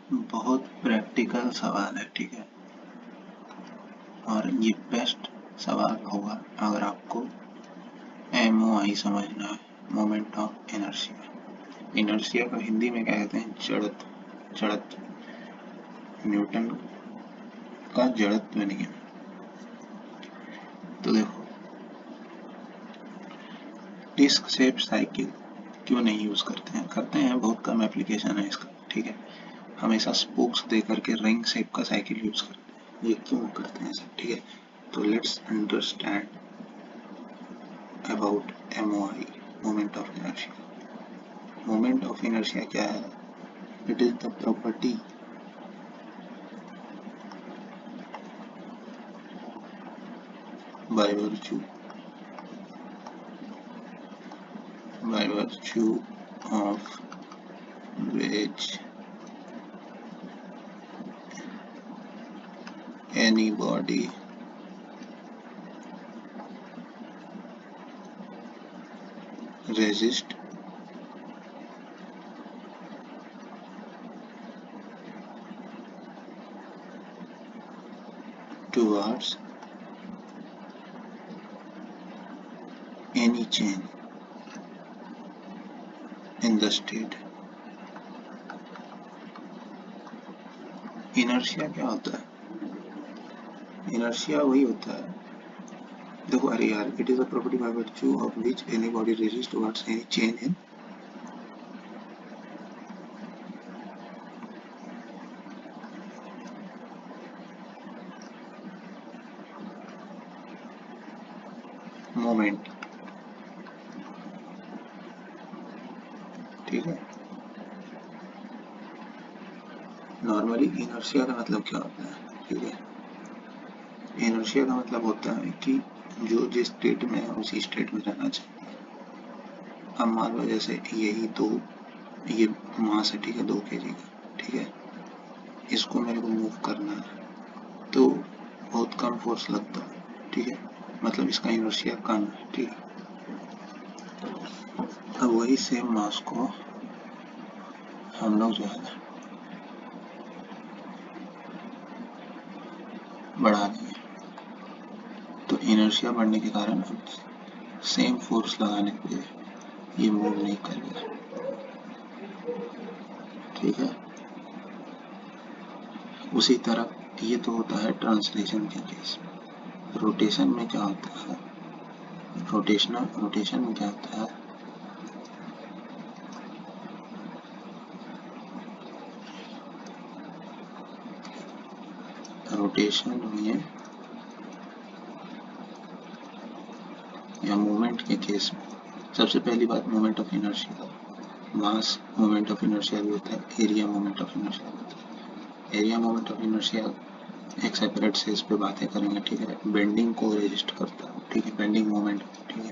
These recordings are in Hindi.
बहुत प्रैक्टिकल सवाल है, ठीक है, और ये बेस्ट सवाल होगा अगर आपको MOI समझना है, मोमेंट ऑफ इनर्शिया। इनर्शिया को हिंदी में क्या कहते हैं? जड़त्व। जड़त्व, न्यूटन का जड़त्व नियम। तो देखो, डिस्क शेप साइकिल क्यों नहीं यूज करते हैं? करते हैं, बहुत कम एप्लीकेशन है इसका, ठीक है। हमेशा स्पोक्स दे करके रिंग शेप का साइकिल यूज करते हैं। ये क्यों करते हैं सब, ठीक है। तो let's understand about MOI, moment of inertia. Moment of inertia क्या है? It is the property by virtue of which any body resist towards any change in the state। Inertia क्या होता है? इनर्शिया वही होता है, देखो, अरे यार, it is a property by virtue of which any body resist towards any change in moment, ठीक है। नॉर्मली इनर्शिया का मतलब क्या होता है, ठीक है। इनर्शिया का मतलब होता है कि जो जिस स्टेट में है उसी स्टेट में रहना चाहिए। अब मान लो जैसे यही दो, ये मास है, ठीक है, 2 kg का, ठीक है। इसको मेरे को मूव करना है तो बहुत कम फोर्स लगता है, ठीक है, मतलब इसका इनर्शिया कम है, ठीक है। अब वही सेम मास को हम लोग जो है ना बढ़ा देंगे, तो इनर्शिया बढ़ने के कारण अब सेम फोर्स लगाने पे ये मूव नहीं करेगा, ठीक है। उसी तरह ये तो होता है ट्रांसलेशन के केस में। रोटेशन में क्या होता है? रोटेशन में क्या होता है? रोटेशन में या मूवमेंट के केस में सबसे पहली बात, moment of inertia, mass moment of inertia भी होता है, एरिया मोमेंट ऑफ इनर्शिया भी होता है। एरिया मोमेंट ऑफ इनर्शिया एक सेपरेट से इस पे बातें करेंगे, ठीक है। बेंडिंग को रेजिस्ट करता है, ठीक है, बेंडिंग मोमेंट, ठीक है।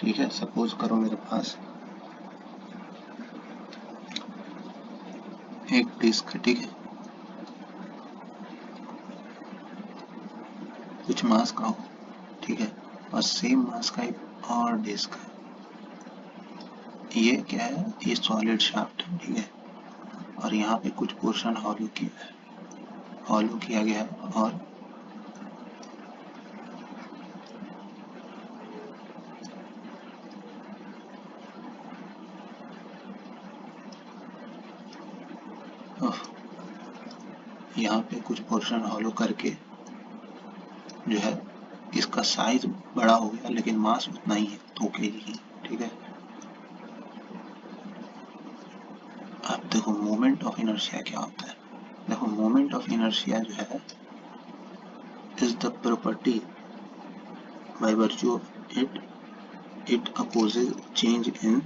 ठीक है, सपोज करो मेरे पास एक डिस्क है, ठीक है, कुछ मास का हो, ठीक है, और सेम मास का एक और डिस्क है। ये क्या है? ये सॉलिड शाफ्ट है, ठीक है, और यहाँ पे कुछ पोर्शन हॉलो किया गया है, और यहाँ पे कुछ पोर्शन हॉलो करके जो है इसका साइज बड़ा हो गया, लेकिन मास उतना ही है, 2 kg ही, ठीक है। अब देखो मोमेंट ऑफ इनर्शिया क्या होता है। देखो, मोमेंट ऑफ इनर्शिया जो है is the property by virtue of it opposes change in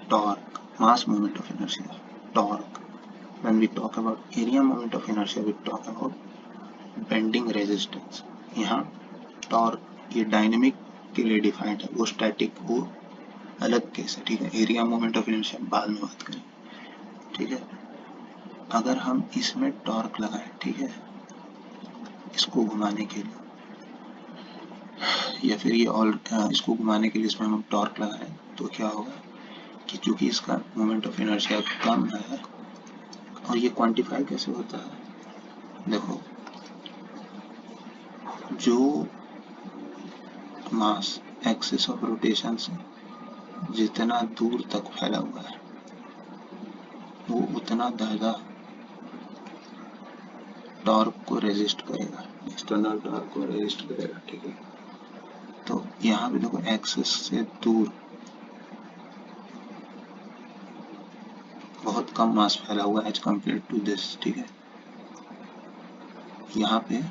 torque, mass moment of inertia, torque. When we talk about area moment of inertia, we talk about bending resistance। यहाँ टॉर्क ये डायनेमिक के लिए डिफाइंड है, वो स्टैटिक वो अलग केस है, ठीक है। एरिया मोमेंट ऑफ इनर्शिया बाद में बात करें, ठीक है। अगर हम इसमें टॉर्क लगाएं, ठीक है, इसको घुमाने के लिए, या फिर ये ऑल इसको घुमाने के लिए इसमें हम टॉर्क लगाएं तो क्या होगा कि चूंकि इसका मोमेंट ऑफ इनर्शिया कम है, और ये क्वांटिफाई कैसे होता है, देखो जो मास एक्सिस ऑफ रोटेशन से जितना दूर तक फैला हुआ है वो उतना ज़्यादा टॉर्क को रेजिस्ट करेगा, एक्सटर्नल टॉर्क को रेजिस्ट करेगा, ठीक है। तो यहाँ पे देखो एक्सिस से दूर बहुत कम मास फैला हुआ है एज कम्पेयर टू दिस, ठीक है। यहाँ पे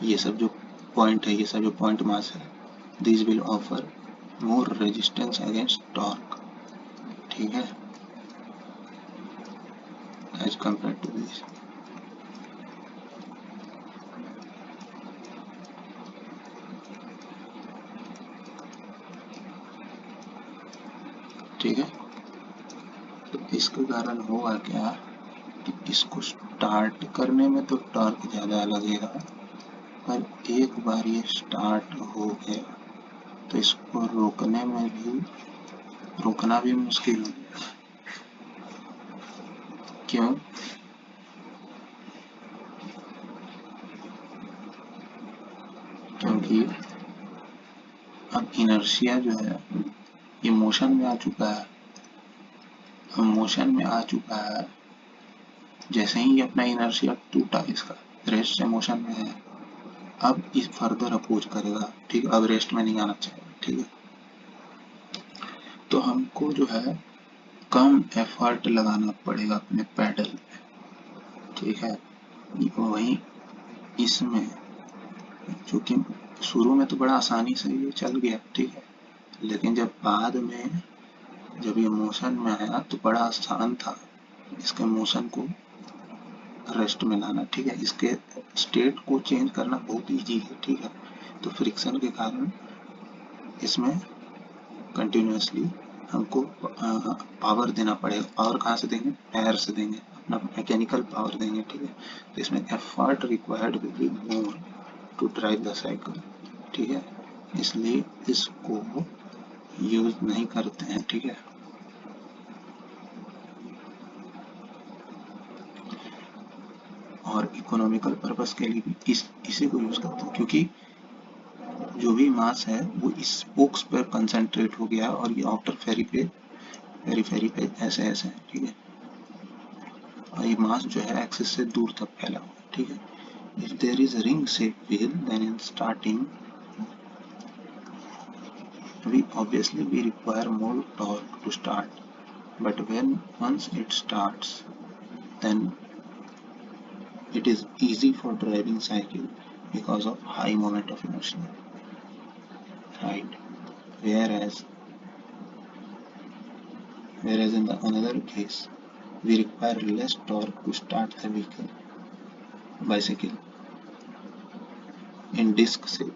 ये सब जो पॉइंट है, ये सब जो पॉइंट मास है, this will offer more resistance against torque, ठीक है, एज कम्पेयर टू दिस। ठीक है, तो इसके कारण होगा क्या कि इसको स्टार्ट करने में तो टॉर्क ज़्यादा लगेगा, पर एक बार ये स्टार्ट हो गया तो इसको रोकना भी मुश्किल हो गया। क्यों? क्योंकि अब इनर्शिया जो है ये मोशन में आ चुका है। अब मोशन में आ चुका है, जैसे ही अपना इनर्शिया टूटा, इसका रेस्ट से मोशन में है, अब इस फर्दर अप्रोच करेगा, ठीक है, अब रेस्ट में नहीं आना चाहिए, ठीक है। तो हमको जो है कम एफर्ट लगाना पड़ेगा अपने पैडल में, ठीक है। वहीं इसमें चूंकि शुरू में तो बड़ा आसानी से ये चल गया, ठीक है, लेकिन जब बाद में जब ये मोशन में आया तो बड़ा आसान था इसके मोशन को रेस्ट में लाना, ठीक है। इसके स्टेट को चेंज करना बहुत इजी है, ठीक है। तो फ्रिक्शन के कारण इसमें कंटिन्यूसली हमको पावर देना पड़ेगा। पावर कहाँ से देंगे? पैर से देंगे, अपना मैकेनिकल पावर देंगे, ठीक है। तो इसमें effort required will be more to drive the cycle, ठीक है, इसलिए इसको यूज नहीं करते हैं, ठीक है। और इकोनॉमिकल पर्पस के लिए भी इसी को यूज करते हैं, क्योंकि जो भी मास है वो इस स्पोक्स पर कंसंट्रेट हो गया और ये आउटर फेरी पे ऐसे ऐसे है, ठीक है। और ये मास जो है एक्सिस से दूर तक फैला हुआ है, ठीक है। If there is a ring shaped wheel, then in starting we require more torque to start, but once it starts, then it is easy for driving cycle because of high moment of inertia, right? Whereas in the another case we require less torque to start the bicycle in disc shape,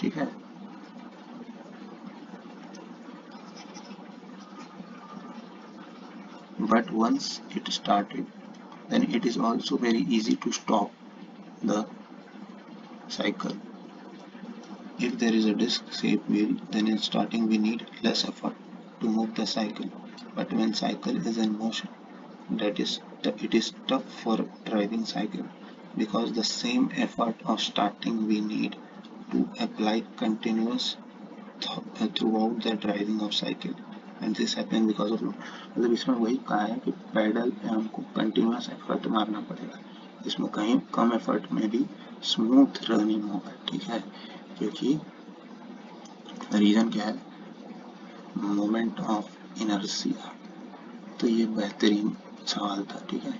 ठीक है। But once it started, then it is also very easy to stop the cycle. If there is a disc-shaped wheel, then in starting we need less effort to move the cycle. But when cycle is in motion, it is tough for driving cycle because the same effort of starting we need to apply continuous throughout the driving of cycle. And this happen because of मतलब इसमें वही कहा है कि पैडल पे हमको कंटिन्यूस एफर्ट मारना पड़ेगा, इसमें कहीं कम एफर्ट में भी स्मूथ रनिंग होगा, ठीक है। क्योंकि रीजन क्या है? Moment of inertia. तो ये बेहतरीन सवाल था, ठीक है।